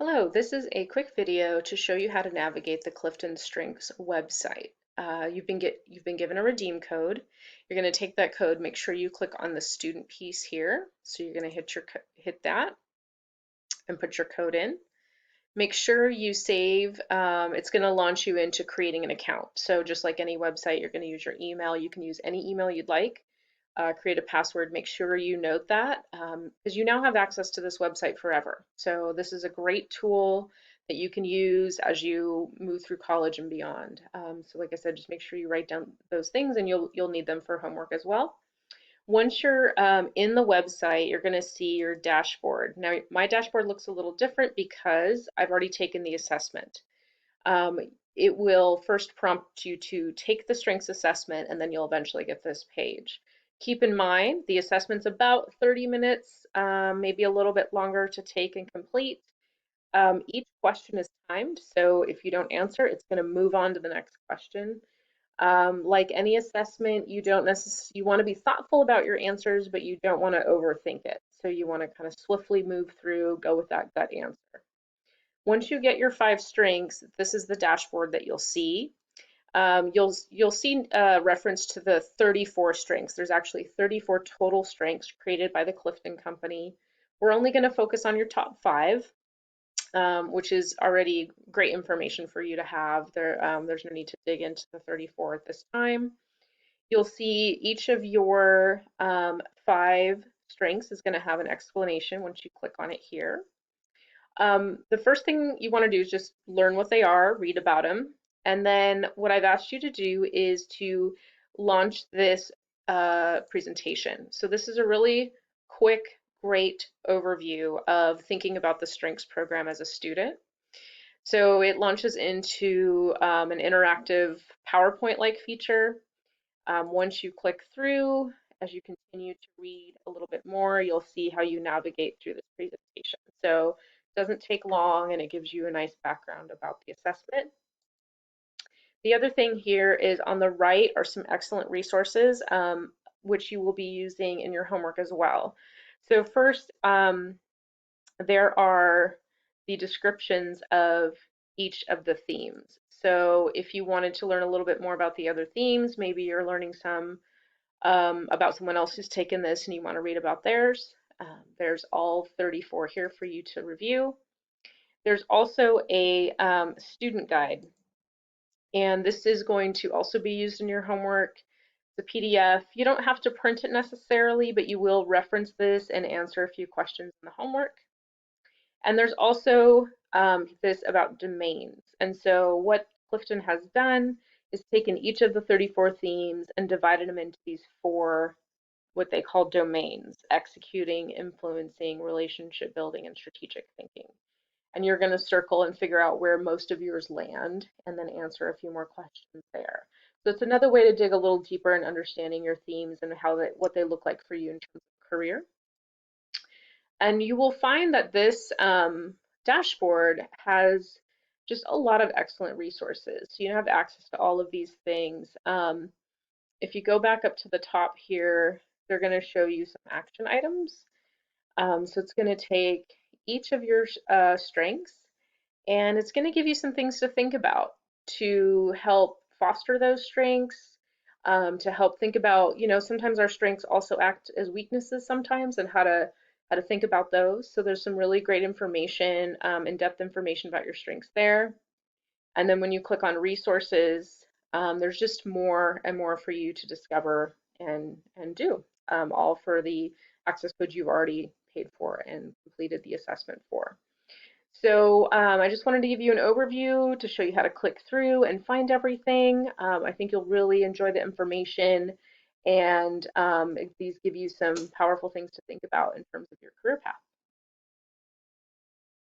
Hello, this is a quick video to show you how to navigate the CliftonStrenghts website. You've been given a redeem code. You're going to take that code, make sure you click on the student piece here. So you're going to hit that and put your code in. Make sure you save. It's going to launch you into creating an account. So just like any website, you're going to use your email. You can use any email you'd like. Create a password. Make sure you note that because you now have access to this website forever. So this is a great tool that you can use as you move through college and beyond. So like I said, just make sure you write down those things, and you'll need them for homework as well. Once you're in the website, you're going to see your dashboard. Now, my dashboard looks a little different because I've already taken the assessment. Um, it will first prompt you to take the strengths assessment, and then you'll eventually get this page. Keep in mind, the assessment's about 30 minutes, maybe a little bit longer to take and complete. Each question is timed, so if you don't answer, it's going to move on to the next question. Like any assessment, you want to be thoughtful about your answers, but you don't want to overthink it. So you want to kind of swiftly move through, go with that gut answer. Once you get your 5 strengths, this is the dashboard that you'll see. You'll see a reference to the 34 strengths. There's actually 34 total strengths created by the Clifton Company. We're only going to focus on your top 5, which is already great information for you to have. There's no need to dig into the 34 at this time. You'll see each of your 5 strengths is going to have an explanation once you click on it here. The first thing you want to do is just learn what they are, read about them, and then what I've asked you to do is to launch this presentation. So this is a really quick, great overview of thinking about the strengths program as a student. So it launches into an interactive PowerPoint-like feature. Once you click through, as you continue to read a little bit more, you'll see how you navigate through this presentation. So it doesn't take long, and it gives you a nice background about the assessment. The other thing here is on the right are some excellent resources, which you will be using in your homework as well. So first, there are the descriptions of each of the themes. So if you wanted to learn a little bit more about the other themes, maybe you're learning some about someone else who's taken this and you want to read about theirs. There's all 34 here for you to review. There's also a student guide, and this is going to also be used in your homework. It's a PDF. You don't have to print it necessarily, but you will reference this and answer a few questions in the homework. And there's also this about domains. And so what Clifton has done is taken each of the 34 themes and divided them into these 4 what they call domains: executing, influencing, relationship building, and strategic thinking. And you're going to circle and figure out where most of yours land and then answer a few more questions there. So it's another way to dig a little deeper in understanding your themes and what they look like for you in terms of career. And you will find that this dashboard has just a lot of excellent resources. So you have access to all of these things. If you go back up to the top here, they're going to show you some action items. So it's going to take each of your strengths, and it's going to give you some things to think about to help foster those strengths, to help think about, sometimes our strengths also act as weaknesses sometimes, and how to think about those. So there's some really great information, in-depth information about your strengths there. And then when you click on resources, there's just more and more for you to discover and do, all for the access code you've already paid for and completed the assessment for. So I just wanted to give you an overview to show you how to click through and find everything. I think you'll really enjoy the information, and these give you some powerful things to think about in terms of your career path.